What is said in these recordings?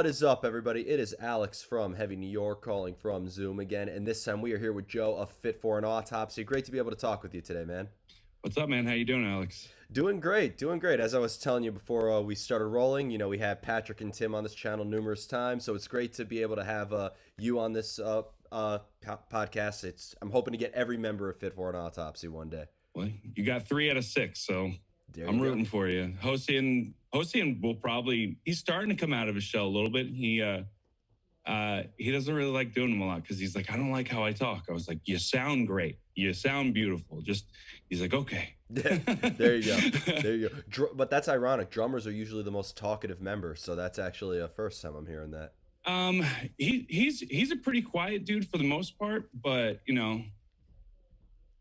What is up, everybody? It is Alex from Heavy New York calling from Zoom again, and this time we are here with Joe of Fit for an Autopsy. Great to be able to talk with you today, man. What's up, man? How you doing, Alex? Doing great, doing great. As I was telling you before we started rolling, we had Patrick and Tim on this channel numerous times, so it's great to be able to have you on this podcast. I'm hoping to get every member of Fit for an Autopsy one day. Well, you got 3 out of 6, so There I'm you rooting go. for you. Hossein will he's starting to come out of his shell a little bit. He doesn't really like doing them a lot because he's like, I don't like how I talk. I was like, you sound great. You sound beautiful. He's like, okay. There you go. There you go. But that's ironic. Drummers are usually the most talkative members, so that's actually a first time I'm hearing that. He's a pretty quiet dude for the most part, but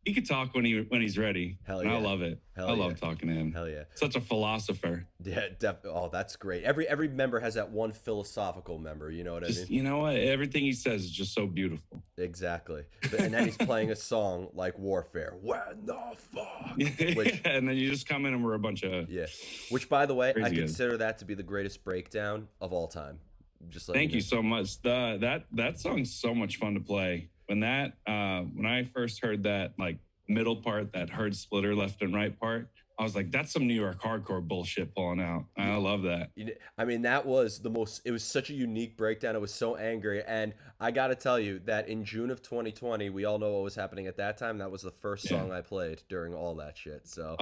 he could talk when he's ready. Hell and yeah. I love it. Hell I yeah. love talking to him. Hell yeah. Such a philosopher. Yeah, oh, that's great. Every member has that one philosophical member. You know what I mean? You know what? Everything he says is just so beautiful. Exactly. And then he's playing a song like Warfare. When the fuck? Which, and then you just come in and we're a bunch of yeah. Which, by the way, I Crazy good. consider that to be the greatest breakdown of all time. Just Thank you so much. That song's so much fun to play. When I first heard that like middle part, that hard splitter left and right part, I was like, that's some New York hardcore bullshit pulling out. I love that. I mean, that was it was such a unique breakdown. It was so angry. And I got to tell you that in June of 2020, we all know what was happening at that time. That was the first song I played during all that shit. So,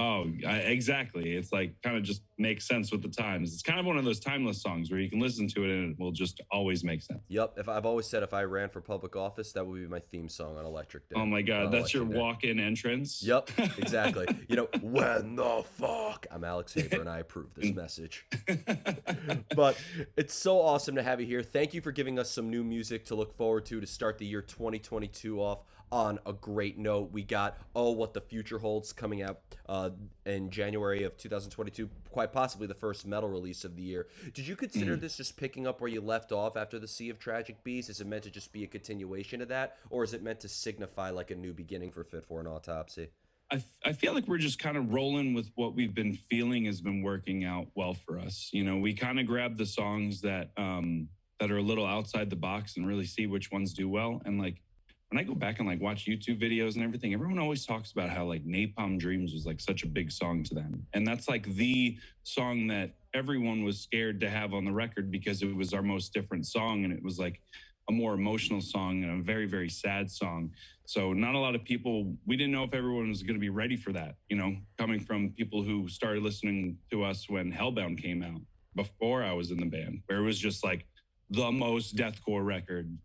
exactly. It's like kind of just makes sense with the times. It's kind of one of those timeless songs where you can listen to it and it will just always make sense. Yep. I've always said if I ran for public office, that would be my theme song on Electric Day. Oh my God. That's your walk-in entrance. Yep, exactly. When the fuck? I'm Alex Haber and I approve this message. But it's so awesome to have you here. Thank you for giving us some new music to look forward to start the year 2022 off on a great note. We got What the Future Holds coming out in January of 2022, quite possibly the first metal release of the year. Did you consider this just picking up where you left off after the Sea of Tragic Beasts? Is it meant to just be a continuation of that, or is it meant to signify like a new beginning for Fit for an Autopsy? I feel like we're just kind of rolling with what we've been feeling has been working out well for us. We kind of grab the songs that are a little outside the box and really see which ones do well. And like when I go back and like watch YouTube videos and everything, everyone always talks about how like Napalm Dreams was like such a big song to them. And that's like the song that everyone was scared to have on the record because it was our most different song. And it was like a more emotional song and a very, very sad song. So not a lot of people, we didn't know if everyone was going to be ready for that, coming from people who started listening to us when Hellbound came out before I was in the band, where it was just like the most deathcore record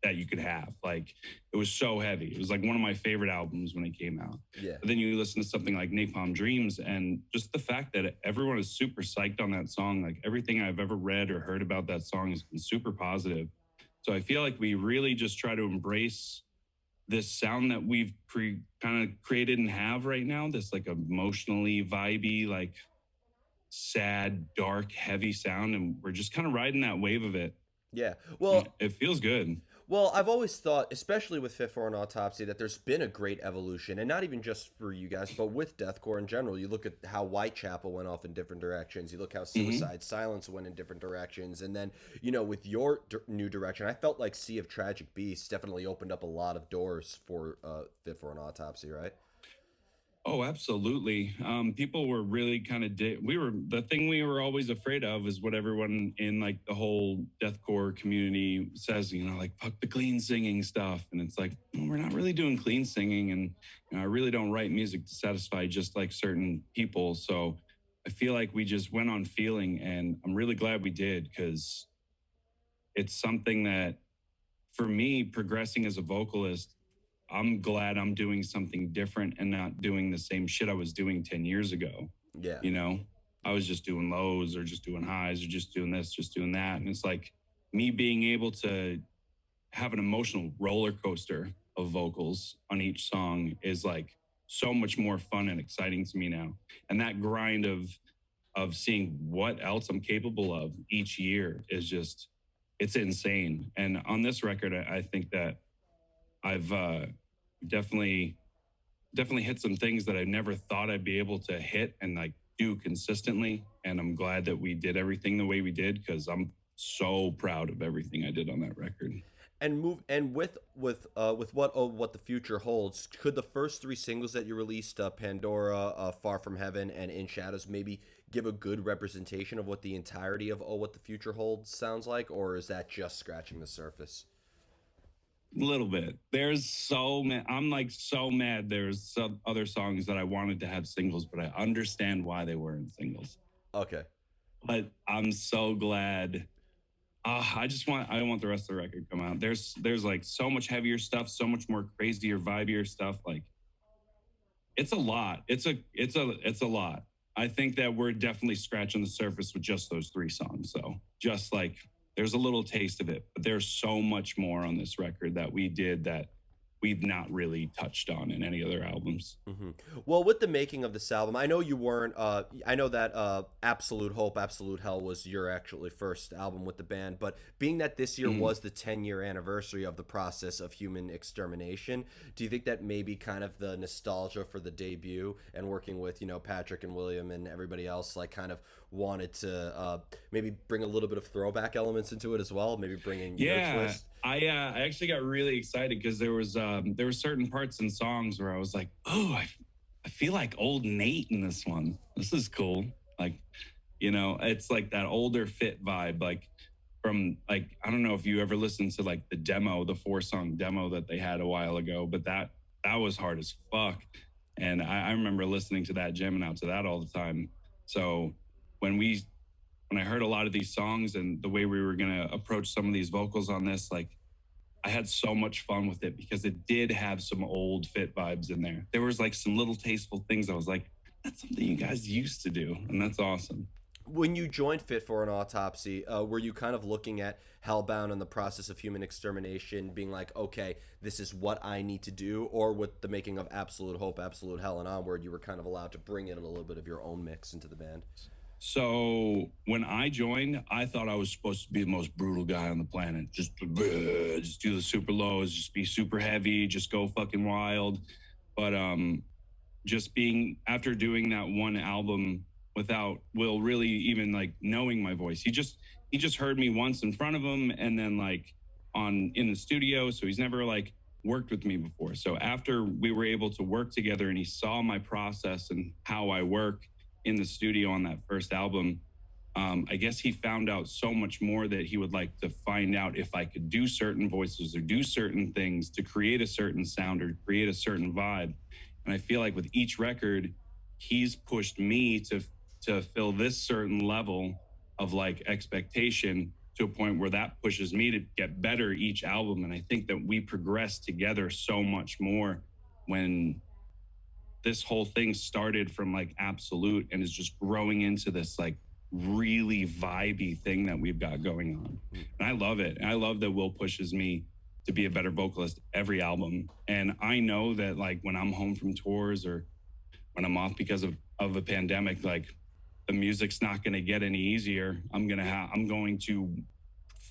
that you could have. Like it was so heavy. It was like one of my favorite albums when it came out. Yeah. But then you listen to something like Napalm Dreams and just the fact that everyone is super psyched on that song. Like everything I've ever read or heard about that song has been super positive. So I feel like we really just try to embrace this sound that we've kind of created and have right now, this like emotionally vibey, like sad, dark, heavy sound. And we're just kind of riding that wave of it. Yeah. Well, it feels good. Well, I've always thought, especially with Fit for an Autopsy, that there's been a great evolution, and not even just for you guys, but with deathcore in general. You look at how Whitechapel went off in different directions. You look how Suicide Silence went in different directions, and then with your new direction, I felt like Sea of Tragic Beasts definitely opened up a lot of doors for Fit for an Autopsy, right? Oh, absolutely. People were really kind of the thing we were always afraid of is what everyone in like the whole deathcore community says, like fuck the clean singing stuff. And it's like, we're not really doing clean singing. And I really don't write music to satisfy just like certain people. So I feel like we just went on feeling, and I'm really glad we did, because it's something that for me, progressing as a vocalist, I'm glad I'm doing something different and not doing the same shit I was doing 10 years ago. Yeah. I was just doing lows or just doing highs or just doing this, just doing that. And it's like me being able to have an emotional roller coaster of vocals on each song is like so much more fun and exciting to me now. And that grind of seeing what else I'm capable of each year is just, it's insane. And on this record, I think that I've definitely hit some things that I never thought I'd be able to hit and like do consistently. And I'm glad that we did everything the way we did, because I'm so proud of everything I did on that record. And move and with what the future holds, could the first three singles that you released, Pandora, Far From Heaven, and In Shadows, maybe give a good representation of what the entirety of Oh What the Future Holds sounds like, or is that just scratching the surface? A little bit. There's so many. I'm like so mad. There's some other songs that I wanted to have singles, but I understand why they weren't singles. Okay. But I'm so glad. I want the rest of the record to come out. There's like so much heavier stuff, so much more crazier, vibier stuff. Like it's a lot. It's a lot. I think that we're definitely scratching the surface with just those three songs. So just like there's a little taste of it, but there's so much more on this record that we did that we've not really touched on in any other albums. Hmm. Well, with the making of this album, I know you weren't. I know that Absolute Hope, Absolute Hell was your actually first album with the band. But being that this year was the 10-year anniversary of the process of human extermination, do you think that maybe kind of the nostalgia for the debut and working with Patrick and William and everybody else like kind of wanted to maybe bring a little bit of throwback elements into it as well, maybe bringing your twist? I actually got really excited because there were certain parts in songs where I was like, oh, I feel like old Nate in this one. This is cool. Like, it's like that older Fit vibe. Like from like I don't know if you ever listened to like the 4-song demo that they had a while ago, but that was hard as fuck. And I remember listening to that, jamming out to that all the time. So when I heard a lot of these songs and the way we were going to approach some of these vocals on this, like I had so much fun with it because it did have some old Fit vibes in there. There was like some little tasteful things. I was like, that's something you guys used to do. And that's awesome. When you joined Fit for an Autopsy, were you kind of looking at Hellbound and the process of human extermination, being like, okay, this is what I need to do? Or with the making of Absolute Hope, Absolute Hell, and Onward, you were kind of allowed to bring in a little bit of your own mix into the band? So when I joined, I thought I was supposed to be the most brutal guy on the planet. Just do the super lows, just be super heavy, just go fucking wild. But just being after doing that one album without Will really even like knowing my voice. He just heard me once in front of him and then like in the studio. So he's never like worked with me before. So after we were able to work together and he saw my process and how I work in the studio on that first album, I guess he found out so much more that he would like to find out if I could do certain voices or do certain things to create a certain sound or create a certain vibe. And I feel like with each record, he's pushed me to fill this certain level of like expectation to a point where that pushes me to get better each album. And I think that we progress together so much more when this whole thing started from like Absolute and is just growing into this like really vibey thing that we've got going on. And I love it. And I love that Will pushes me to be a better vocalist every album. And I know that like when I'm home from tours or when I'm off because of a pandemic, like the music's not going to get any easier. I'm going to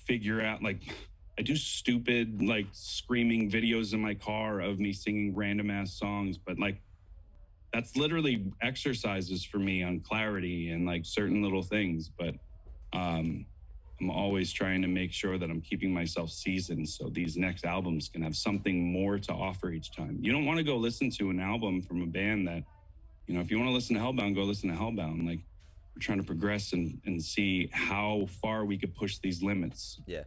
figure out like I do stupid like screaming videos in my car of me singing random ass songs, but like that's literally exercises for me on clarity and like certain little things. But I'm always trying to make sure that I'm keeping myself seasoned so these next albums can have something more to offer each time. You don't want to go listen to an album from a band that, if you want to listen to Hellbound, go listen to Hellbound. Like we're trying to progress and see how far we could push these limits. Yeah.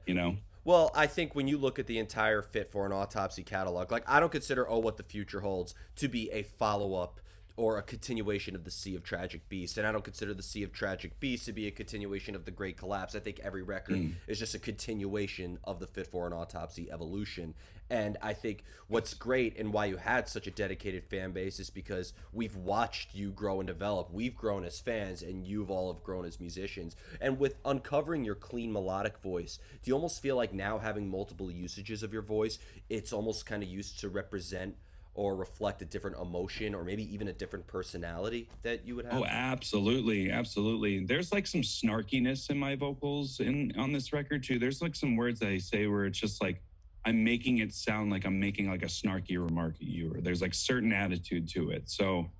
Well, I think when you look at the entire Fit for an Autopsy catalog, like I don't consider Oh What the Future Holds to be a follow-up or a continuation of the Sea of Tragic Beast. And I don't consider the Sea of Tragic Beast to be a continuation of the Great Collapse. I think every record is just a continuation of the Fit for an Autopsy evolution. And I think what's great and why you had such a dedicated fan base is because we've watched you grow and develop. We've grown as fans and you've all have grown as musicians. And with uncovering your clean melodic voice, do you almost feel like now having multiple usages of your voice, it's almost kind of used to represent or reflect a different emotion or maybe even a different personality that you would have? Oh, absolutely. Absolutely. There's like some snarkiness in my vocals on this record too. There's like some words I say where it's just like, I'm making it sound like I'm making like a snarky remark at you, or there's like certain attitude to it. So,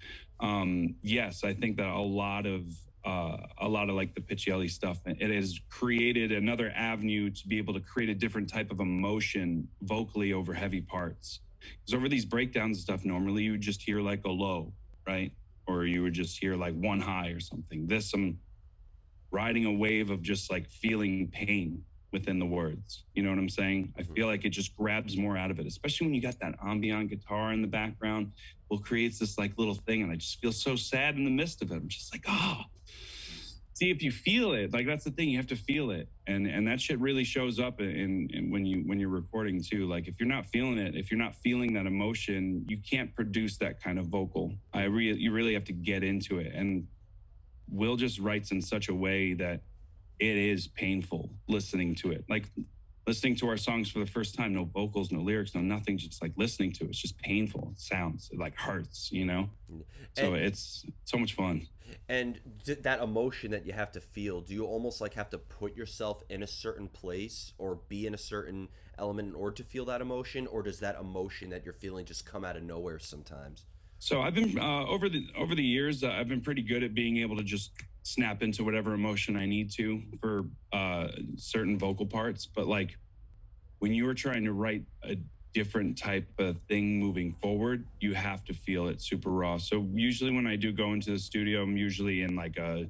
yes, I think that a lot of a lot of like the Piccielli stuff. It has created another avenue to be able to create a different type of emotion vocally over heavy parts. Because over these breakdowns and stuff, normally you would just hear like a low, right? Or you would just hear like one high or something. This, I'm riding a wave of just like feeling pain within the words. You know what I'm saying? I feel like it just grabs more out of it, especially when you got that ambient guitar in the background. Well, creates this like little thing, and I just feel so sad in the midst of it. I'm just like, oh, see, if you feel it, like that's the thing, you have to feel it, and that shit really shows up in when you're recording too. Like if you're not feeling it, if you're not feeling that emotion, you can't produce that kind of vocal. You really have to get into it, and Will just writes in such a way that it is painful listening to it. Like listening to our songs for the first time, no vocals, no lyrics, no nothing, just like listening to it. It's just painful. It sounds, it like hurts, you know? So it's so much fun. And that emotion that you have to feel, do you almost like have to put yourself in a certain place or be in a certain element in order to feel that emotion? Or does that emotion that you're feeling just come out of nowhere sometimes? So I've been over the years, I've been pretty good at being able to just snap into whatever emotion I need to for certain vocal parts. But like when you are trying to write a different type of thing moving forward, you have to feel it super raw. So usually when I do go into the studio, I'm usually in like a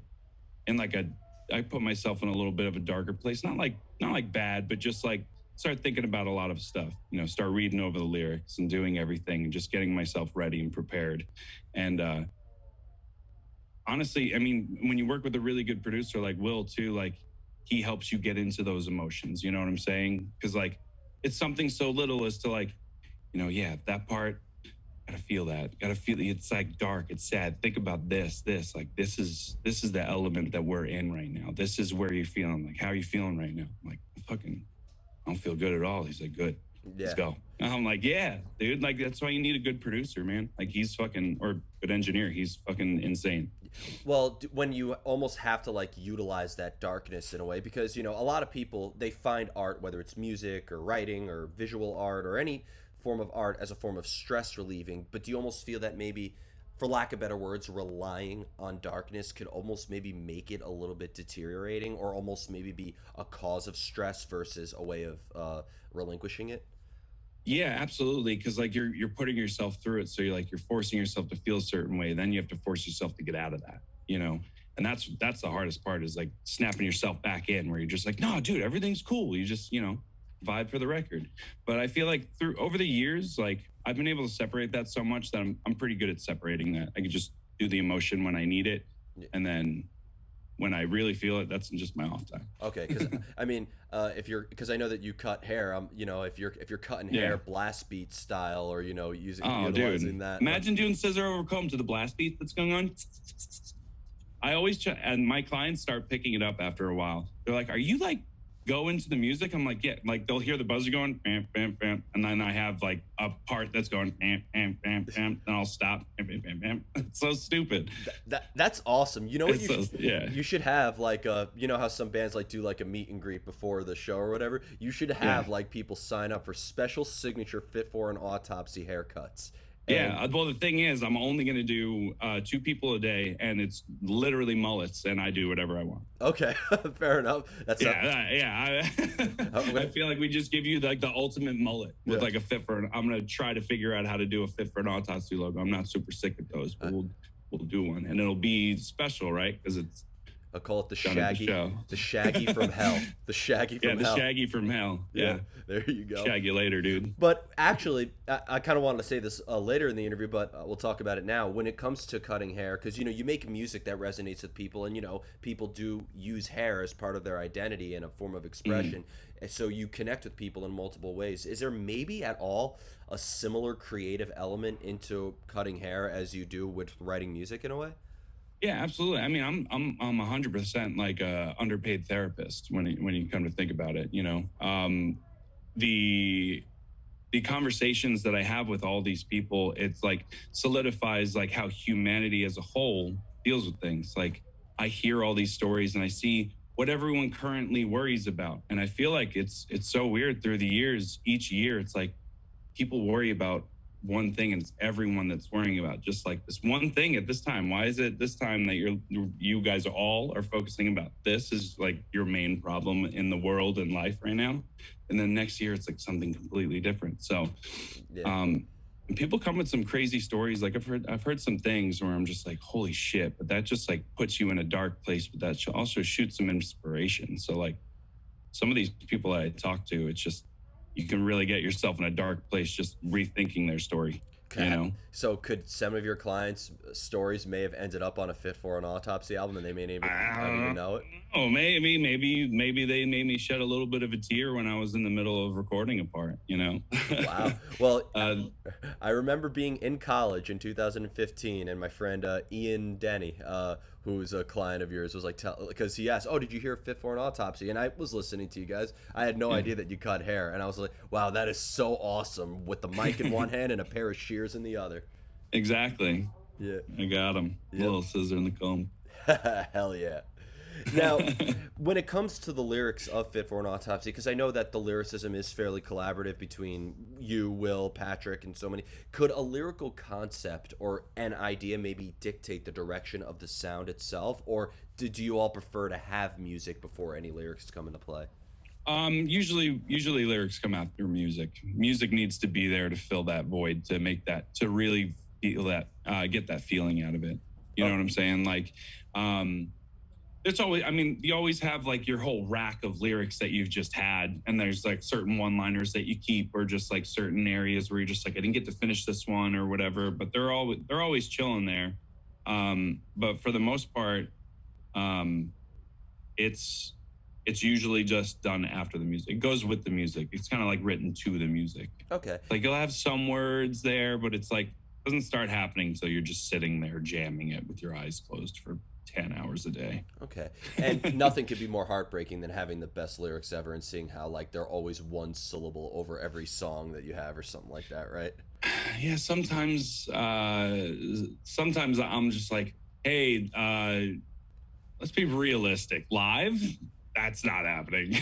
I put myself in a little bit of a darker place, not like bad, but just like start thinking about a lot of stuff, you know, start reading over the lyrics and doing everything and just getting myself ready and prepared. And honestly, I mean, when you work with a really good producer like Will too, like he helps you get into those emotions, you know what I'm saying? Because like it's something so little as to like, you know, yeah, that part, gotta feel that, gotta feel it. It's like dark, it's sad. Think about this, like this is the element that we're in right now. This is where you're feeling. Like, how are you feeling right now? I'm like, I don't feel good at all. He's like, good. Yeah. Let's go. And I'm like, yeah, dude. Like, that's why you need a good producer, man. Like, he's fucking, or good engineer. He's fucking insane. Well, when you almost have to like utilize that darkness in a way, because you know a lot of people, they find art, whether it's music or writing or visual art or any form of art, as a form of stress relieving. But do you almost feel that maybe, for lack of better words, relying on darkness could almost maybe make it a little bit deteriorating, or almost maybe be a cause of stress versus a way of relinquishing it? Yeah, absolutely. Because like you're putting yourself through it, so you're forcing yourself to feel a certain way. Then you have to force yourself to get out of that, you know. And that's the hardest part, is like snapping yourself back in, where you're just like, no, dude, everything's cool. You just, you know, vibe for the record. But I feel like over the years, like I've been able to separate that so much that I'm pretty good at separating that. I can just do the emotion when I need it, and then when I really feel it, that's just my off time. Okay, because I mean, because I know that you cut hair, you know, if you're cutting hair blast beat style, or you know, utilizing that. Imagine doing scissor over comb to the blast beat that's going on. I always and my clients start picking it up after a while. They're like, "Are you like go into the music?" I'm like, "Yeah." Like they'll hear the buzzer going, bam, bam, bam, and then I have like a part that's going, bam, bam, bam, bam, and I'll stop, bam, bam, bam, bam. It's so stupid. That's awesome. You know what yeah. You should have like you know how some bands like do like a meet and greet before the show or whatever. You should have like people sign up for special signature Fit for an Autopsy haircuts. Yeah, well, the thing is, I'm only going to do 2 people a day, and it's literally mullets, and I do whatever I want. Okay, fair enough. That's I feel like we just give you like the ultimate mullet with like a fit for. I'm going to try to figure out how to do a fit for an Autopsy logo. I'm not super sick at those, but we'll do one, and it'll be special, right? Because it's. I'll call it the Shaggy from hell. The Shaggy from hell. The Shaggy from hell. Yeah. There you go. Shag you later, dude. But actually, I kind of wanted to say this later in the interview, but we'll talk about it now. When it comes to cutting hair, because, you know, you make music that resonates with people, and, you know, people do use hair as part of their identity and a form of expression. And so you connect with people in multiple ways. Is there maybe at all a similar creative element into cutting hair as you do with writing music in a way? Yeah, absolutely. I mean, I'm 100% like a underpaid therapist when you come to think about it. You know, the conversations that I have with all these people, it's like solidifies like how humanity as a whole deals with things. Like I hear all these stories and I see what everyone currently worries about, and I feel like it's so weird through the years. Each year, it's like people worry about one thing, and it's everyone that's worrying about just like this one thing at this time. Why is it this time that you guys all are focusing about this is like your main problem in the world and life right now? And then next year it's like something completely different. So Yeah. and people come with some crazy stories. Like I've heard some things where I'm just like, holy shit, but that just like puts you in a dark place, but that also shoots some inspiration. So like some of these people that I talk to, it's just you can really get yourself in a dark place just rethinking their story. You know? So could some of your clients' stories may have ended up on a Fit for an Autopsy album, and they may not even know it? Oh, maybe they made me shed a little bit of a tear when I was in the middle of recording a part. You know? Wow. Well, I remember being in college in 2015, and my friend Ian Denny, who's a client of yours, was like, because he asked, "Oh, did you hear Fit for an Autopsy?" And I was listening to you guys. I had no idea that you cut hair, and I was like, "Wow, that is so awesome!" With the mic in one hand and a pair of shears in the other. Exactly. Yeah. I got him. Yep. Little scissor in the comb. Hell yeah. Now, when it comes to the lyrics of Fit for an Autopsy, because I know that the lyricism is fairly collaborative between you, Will, Patrick, and so many, could a lyrical concept or an idea maybe dictate the direction of the sound itself, or do you all prefer to have music before any lyrics come into play? Usually lyrics come after music. Music needs to be there to fill that void, to make that, to really feel that, get that feeling out of it. You know what I'm saying? Like, it's always, I mean, you always have like your whole rack of lyrics that you've just had, and there's like certain one-liners that you keep, or just like certain areas where you're just like, I didn't get to finish this one or whatever, but they're always chilling there. But for the most part, it's usually just done after the music. It goes with the music. It's kind of like written to the music. Okay. Like you'll have some words there, but it's like, it doesn't start happening until you're just sitting there jamming it with your eyes closed for 10 hours a day. Okay. And nothing could be more heartbreaking than having the best lyrics ever and seeing how like they're always one syllable over every song that you have or something like that, right? Yeah, sometimes I'm just like, hey, let's be realistic. Live, that's not happening.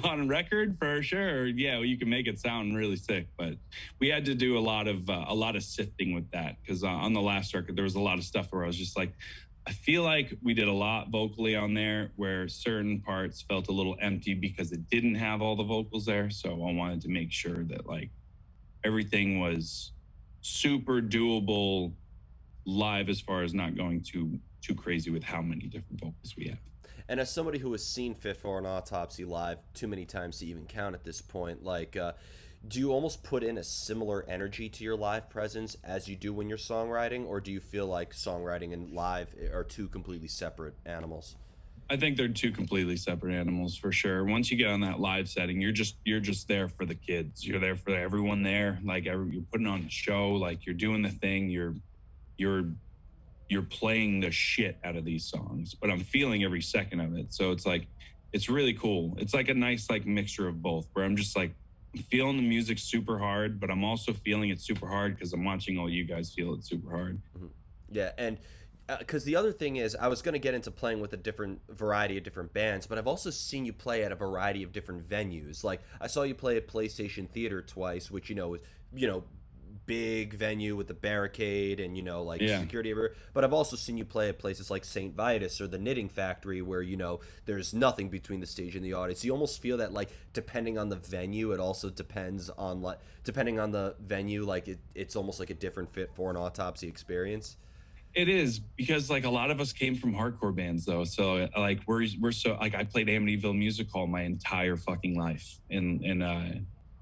On record, for sure. Yeah, you can make it sound really sick, but we had to do a lot of sifting with that, because on the last record there was a lot of stuff where I was just like, I feel like we did a lot vocally on there where certain parts felt a little empty because it didn't have all the vocals there. So I wanted to make sure that like everything was super doable live, as far as not going too crazy with how many different vocals we have. And as somebody who has seen Fit for an Autopsy live too many times to even count at this point, like, do you almost put in a similar energy to your live presence as you do when you're songwriting, or do you feel like songwriting and live are two completely separate animals? I think they're two completely separate animals for sure. Once you get on that live setting, you're just there for the kids. You're there for everyone there. Like you're putting on the show, like you're doing the thing. You're playing the shit out of these songs, but I'm feeling every second of it. So it's like, it's really cool. It's like a nice like mixture of both, where I'm just like, I'm feeling the music super hard, but I'm also feeling it super hard because I'm watching all you guys feel it super hard. Mm-hmm. Yeah, and because the other thing is, I was going to get into playing with a different variety of different bands, but I've also seen you play at a variety of different venues. Like I saw you play at PlayStation Theater twice, which is big venue with the barricade and like security everywhere. But I've also seen you play at places like St. Vitus or the Knitting Factory, where there's nothing between the stage and the audience. You almost feel that like depending on the venue, it also depends on depending on the venue, like it's almost like a different Fit for an Autopsy experience. It is, because like a lot of us came from hardcore bands though, so like we're so like I played Amityville Music Hall my entire fucking life in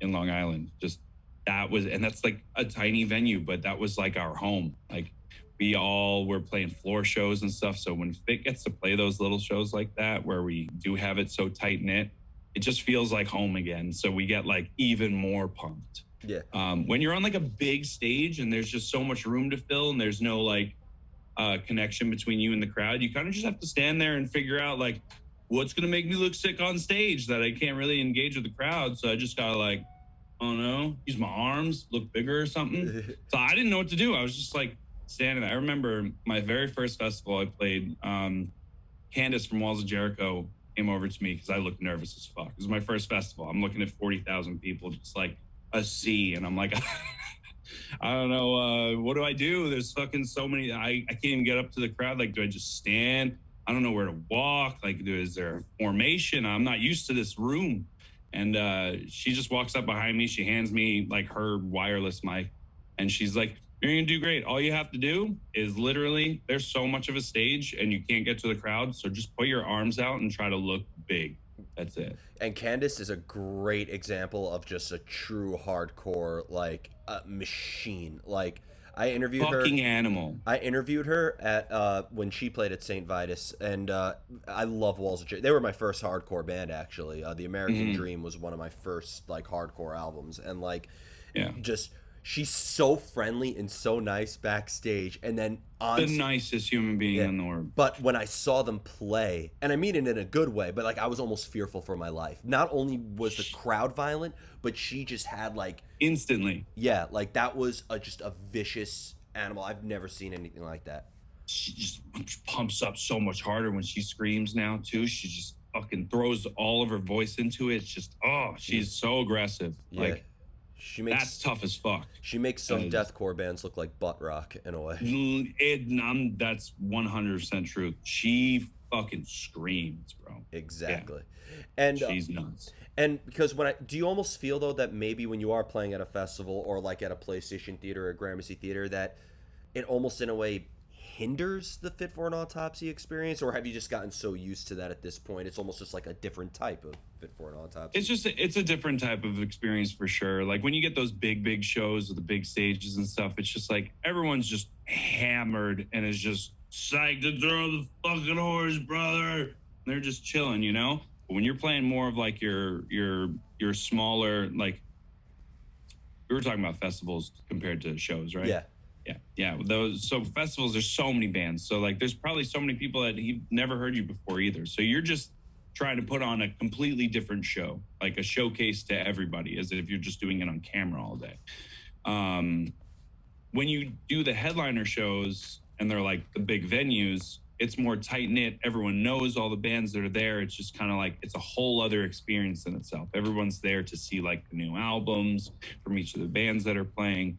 Long Island. Just and that's like a tiny venue, but that was like our home. Like we all were playing floor shows and stuff. So when Fit gets to play those little shows like that, where we do have it so tight knit, it just feels like home again. So we get like even more pumped. Yeah. When you're on like a big stage and there's just so much room to fill and there's no like connection between you and the crowd, you kind of just have to stand there and figure out like what's going to make me look sick on stage that I can't really engage with the crowd. So I just gotta like, oh no, use my arms, look bigger or something. So I didn't know what to do. I was just like standing there. I remember my very first festival I played, Candace from Walls of Jericho came over to me because I looked nervous as fuck. It was my first festival. I'm looking at 40,000 people, just like a sea. And I'm like, I don't know. What do I do? There's fucking so many. I can't even get up to the crowd. Like, do I just stand? I don't know where to walk. Like, is there a formation? I'm not used to this room. And she just walks up behind me. She hands me like her wireless mic. And she's like, you're going to do great. All you have to do is literally, there's so much of a stage and you can't get to the crowd. So just put your arms out and try to look big. That's it. And Candace is a great example of just a true hardcore like machine. Like I interviewed Fucking her. animal. I interviewed her at when she played at St. Vitus, and I love Walls of Jericho. They were my first hardcore band, actually. The American Dream was one of my first like hardcore albums, and like, Yeah. just she's so friendly and so nice backstage, and then on The nicest human being in the world. but when I saw them play, and I mean it in a good way, but like I was almost fearful for my life. Not only was the crowd violent, but she just had like Instantly. yeah, like that was just a vicious animal. I've never seen anything like that. She just pumps up so much harder when she screams now too. She just fucking throws all of her voice into it. It's just, oh, she's so aggressive. Yeah. Like, She makes that's tough as fuck. She makes some deathcore bands look like butt rock in a way. That's 100% true. She fucking screams, bro. Exactly. Yeah. And she's nuts. And because do you almost feel though that maybe when you are playing at a festival or like at a PlayStation Theater or a Gramercy Theater that it almost in a way hinders the Fit for an Autopsy experience, or have you just gotten so used to that at this point it's almost just like a different type of Fit for an Autopsy? It's a different type of experience for sure. Like when you get those big shows with the big stages and stuff, it's just like everyone's just hammered and is just psyched to throw the fucking horse, brother. They're just chilling, you know. But when you're playing more of like your smaller, like we were talking about festivals compared to shows, right? Yeah. So festivals, there's so many bands. So like, there's probably so many people that he've never heard you before either. So you're just trying to put on a completely different show, like a showcase to everybody, as if you're just doing it on camera all day. When you do the headliner shows and they're like the big venues, it's more tight knit. Everyone knows all the bands that are there. It's just kind of like, it's a whole other experience in itself. Everyone's there to see like the new albums from each of the bands that are playing.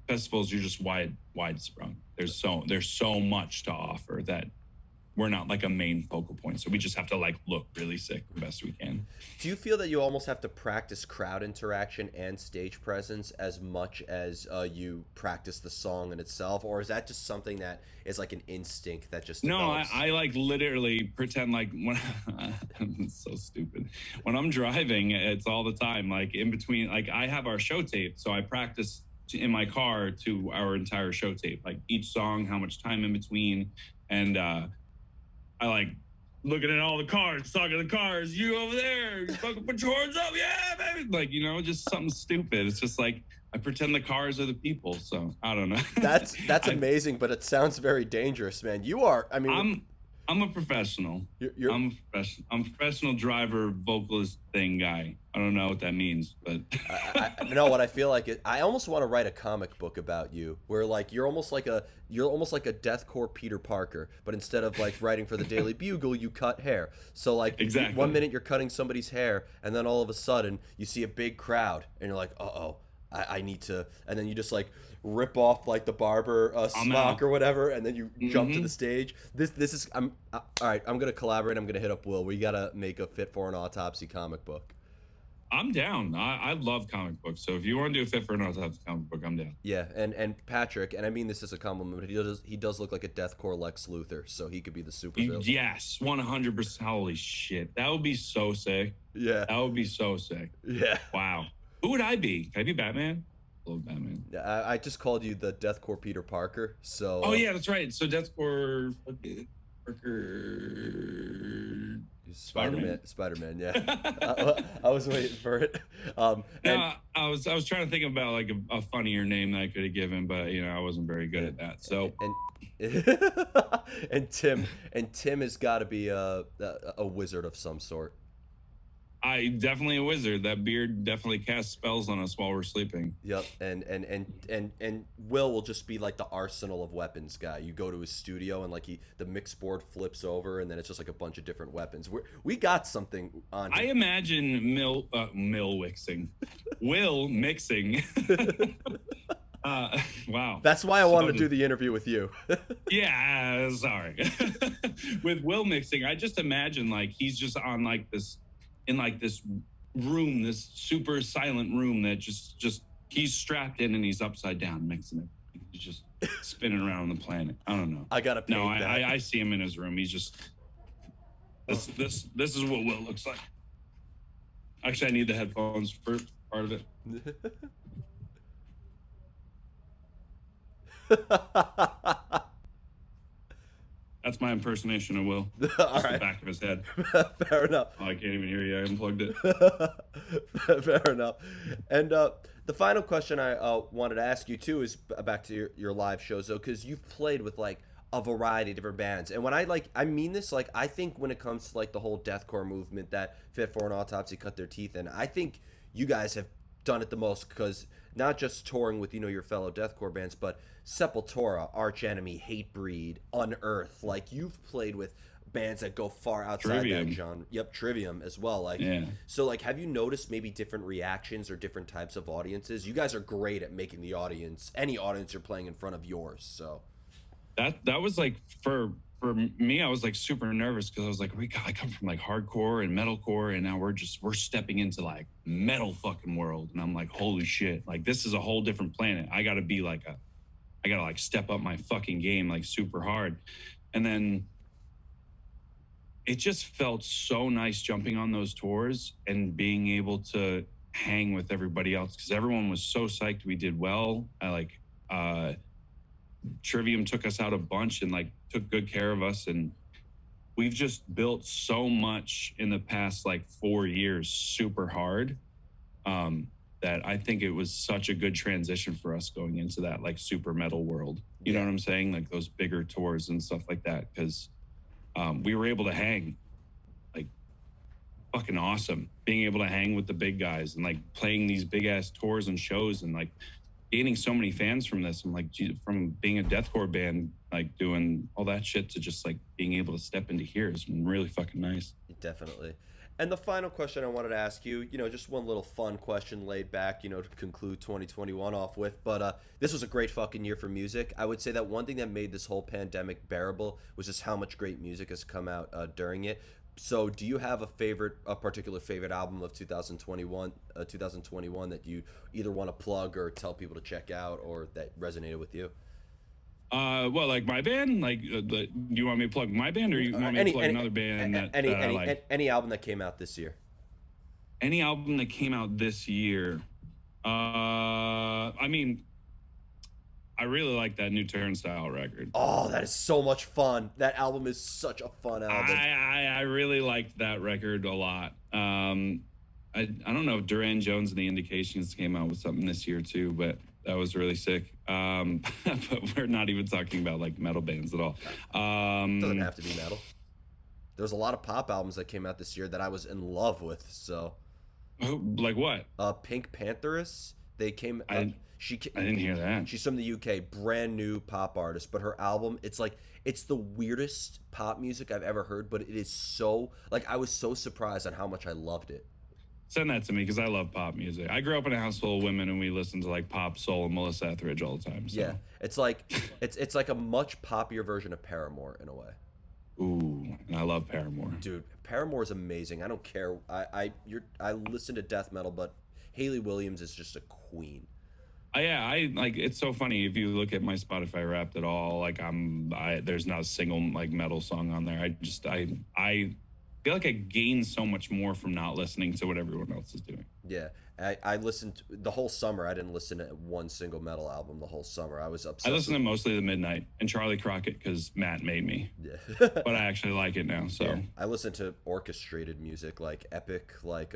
Festivals, you're just wide sprung. There's so much to offer that we're not like a main focal point. So we just have to like look really sick the best we can. Do you feel that you almost have to practice crowd interaction and stage presence as much as you practice the song in itself, or is that just something that is like an instinct that just develops? No, I like literally pretend like when it's so stupid. When I'm driving, it's all the time. Like in between, like I have our show tape, so I practice in my car to our entire show tape, like each song, how much time in between, and I like looking at all the cars, talking to the cars, you over there, you fucking put your horns up, yeah, baby. Like, you know, just something stupid. It's just like I pretend the cars are the people. So I don't know. That's amazing, but it sounds very dangerous, man. You are. I mean, I'm a professional. I'm a professional driver, vocalist thing guy. I don't know what that means, but I know what I feel like. I almost want to write a comic book about you, where like you're almost like a deathcore Peter Parker, but instead of like writing for the Daily Bugle, you cut hair. So like exactly. 1 minute you're cutting somebody's hair, and then all of a sudden you see a big crowd, and you're like, I need to, and then you just like rip off like the barber smock or whatever, and then you jump to the stage. This is all right. I'm gonna collaborate. I'm gonna hit up Will. We gotta make a Fit for an Autopsy comic book. I'm down. I love comic books. So if you want to do a Fit for an Autopsy comic book, I'm down. Yeah, and Patrick, and I mean this as a compliment, but he does look like a deathcore Lex Luthor, so he could be the supervillain. Yes, 100%. Holy shit, that would be so sick. Yeah, that would be so sick. Yeah. Wow. Who would I be? Can I be Batman? I love Batman. Yeah, I just called you the deathcore Peter Parker. So. Oh yeah, that's right. So deathcore Parker. Spider-Man, yeah. I was waiting for it. I was trying to think about like a funnier name that I could have given, but you know I wasn't very good at that. So and Tim has got to be a wizard of some sort. I definitely a wizard. That beard definitely casts spells on us while we're sleeping. Yep, and Will just be like the arsenal of weapons guy. You go to his studio and like the mix board flips over and then it's just like a bunch of different weapons. We got something on. I imagine Will mixing. Wow. That's why I wanted to do the interview with you. Yeah, sorry. With Will mixing, I just imagine like he's just on like this in like this room, this super silent room that just he's strapped in and he's upside down mixing it. He's just spinning around the planet. I don't know. I gotta paint that. I see him in his room. He's just this is what Will looks like. Actually, I need the headphones for part of it. That's my impersonation of Will. All right. The back of his head. Fair enough. Oh, I can't even hear you. I unplugged it. Fair enough. And the final question I wanted to ask you too is back to your live shows though, because you've played with like a variety of different bands. And when I mean this, like I think when it comes to like the whole deathcore movement that Fit for an Autopsy cut their teeth in, I think you guys have done it the most because not just touring with your fellow deathcore bands, but Sepultura, Arch Enemy, Hatebreed, Unearth. Like you've played with bands that go far outside that genre. Yep, Trivium as well. Like yeah. So like have you noticed maybe different reactions or different types of audiences? You guys are great at making the audience, any audience you're playing in front of yours. So that was like for me, I was like super nervous because I was like, I come from like hardcore and metalcore, and now we're stepping into like metal fucking world, and I'm like, holy shit, like this is a whole different planet. I gotta step up my fucking game like super hard. And then it just felt so nice jumping on those tours and being able to hang with everybody else because everyone was so psyched we did well. Trivium took us out a bunch and like took good care of us, and we've just built so much in the past like 4 years super hard that I think it was such a good transition for us going into that like super metal world. You know what I'm saying? Like those bigger tours and stuff like that, because we were able to hang like fucking awesome, being able to hang with the big guys and like playing these big ass tours and shows and like gaining so many fans from this. I'm like, geez, from being a deathcore band, like doing all that shit to just like being able to step into here is really fucking nice. Definitely. And the final question I wanted to ask you, just one little fun question laid back, to conclude 2021 off with. But this was a great fucking year for music. I would say that one thing that made this whole pandemic bearable was just how much great music has come out during it. So do you have a particular favorite album of 2021 that you either want to plug or tell people to check out or that resonated with you? Well, like my band, like, do you want me to plug my band or you want me to plug another band any album that came out this year? Any album that came out this year. I mean, I really like that new Turnstile record. Oh, that is so much fun. That album is such a fun album. I really liked that record a lot. I don't know if Duran Jones and the Indications came out with something this year too, but that was really sick. But we're not even talking about like metal bands at all. Doesn't have to be metal. There's a lot of pop albums that came out this year that I was in love with. So, like what? Pink Pantheress. They came. I didn't hear that. She's from the UK, brand new pop artist. But her album, it's the weirdest pop music I've ever heard. But it is so I was so surprised on how much I loved it. Send that to me because I love pop music. I grew up in a house full of women and we listened to like pop, soul, and Melissa Etheridge all the time. So. Yeah, it's like it's like a much poppier version of Paramore in a way. Ooh, and I love Paramore. Dude, Paramore is amazing. I don't care. I listen to death metal, but Hayley Williams is just a queen. I like. It's so funny if you look at my Spotify Wrapped at all. Like there's not a single like metal song on there. I feel like I gain so much more from not listening to what everyone else is doing. Yeah, I listened the whole summer. I didn't listen to one single metal album the whole summer. I was I obsessed. listen to mostly the Midnight and Charlie Crockett because Matt made me, Yeah. but I actually like it now. So Yeah. I listen to orchestrated music, like epic, like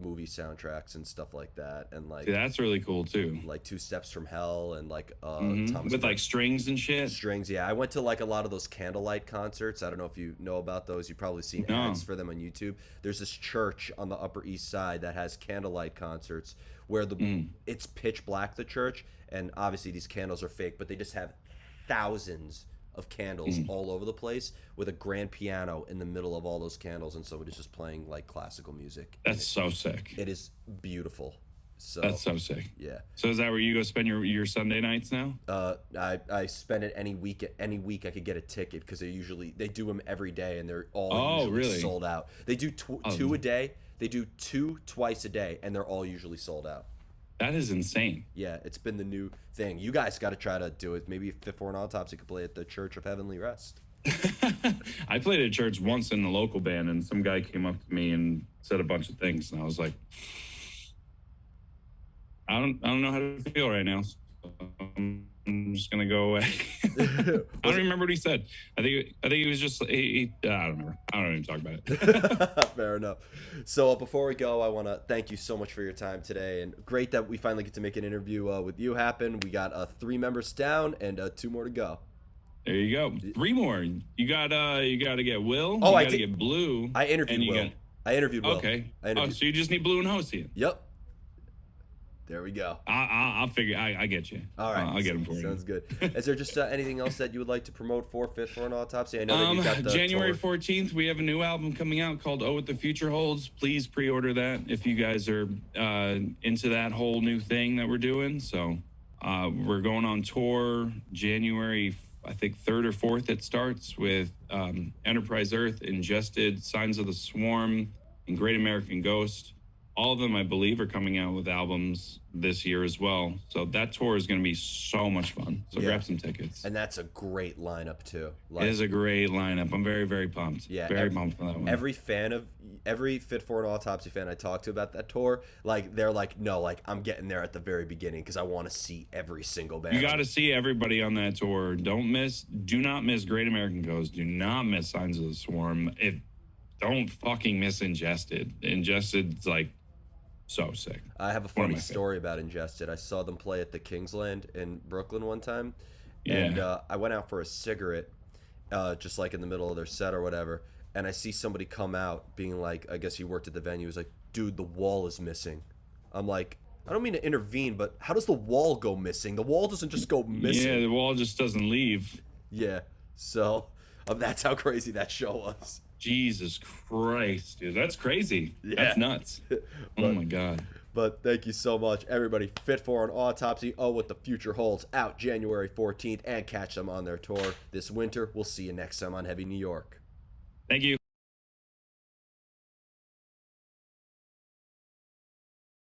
movie soundtracks and stuff like that, and like see, that's really cool too. like Two Steps from Hell and like Mhm. With like strings and shit. strings. Yeah, I went to like a lot of those candlelight concerts. I don't know if you know about those. You've probably seen No. ads for them on YouTube. There's this church on the Upper East Side that has candlelight concerts where it's pitch black, the church, and obviously these candles are fake, but they just have thousands of candles all over the place with a grand piano in the middle of all those candles, and somebody's just playing like classical music. That's so sick. It is beautiful. So That's so sick. yeah. So is that where you go spend your Sunday nights now? I spend it any week I could get a ticket because they do them every day and they're all usually really? sold out. They do two a day. They do two twice a day and they're all usually sold out. That is insane. Yeah, it's been the new thing. You guys got to try to do it. Maybe Fit for an Autopsy could play at the Church of Heavenly Rest. I played at church once in the local band, and some guy came up to me and said a bunch of things, and I was like, I don't know how to feel right now. So I'm just gonna go away. I don't remember what he said. I think he was just I don't remember. I don't even talk about it. Fair enough. So before we go, I want to thank you so much for your time today, and great that we finally get to make an interview with you happen. We got 3 members down and 2 more to go. There you go. 3 more. You got to get Will. Oh, you got to get Blue. I interviewed Will. I interviewed Will. Okay. So you just need Blue and Hosey. Yep. There we go. I'll figure. I get you. All right. I'll get him for you. Sounds good. Is there just anything else that you would like to promote for Fit for an Autopsy? I know that you've got the January tour. 14th, we have a new album coming out called Oh What the Future Holds. Please pre-order that if you guys are into that whole new thing that we're doing. So we're going on tour January, I think 3rd or 4th. It starts with Enterprise Earth, Ingested, Signs of the Swarm, and Great American Ghost. All of them, I believe, are coming out with albums this year as well. So that tour is going to be so much fun. So grab some tickets. And that's a great lineup too. It is a great lineup. I'm very, very pumped. Yeah, very pumped for that one. Every Fit for an Autopsy fan I talked to about that tour, like they're like, no, like I'm getting there at the very beginning because I want to see every single band. You got to see everybody on that tour. Do not miss Great American Ghost. Do not miss Signs of the Swarm. Don't fucking miss Ingested. Ingested's like so sick. I have a funny story about Ingested. I saw them play at the Kingsland in Brooklyn one time, and I went out for a cigarette, just like in the middle of their set or whatever, and I see somebody come out being like, I guess he worked at the venue. He's like, dude, the wall is missing. I'm like, I don't mean to intervene, but how does the wall go missing? The wall doesn't just go missing. Yeah, the wall just doesn't leave. Yeah, so that's how crazy that show was. Jesus Christ, dude. That's crazy. Yeah. That's nuts. Oh, my God. But thank you so much, everybody. Fit for an Autopsy. Oh, What the Future Holds. Out January 14th. And catch them on their tour this winter. We'll see you next time on Heavy New York. Thank you.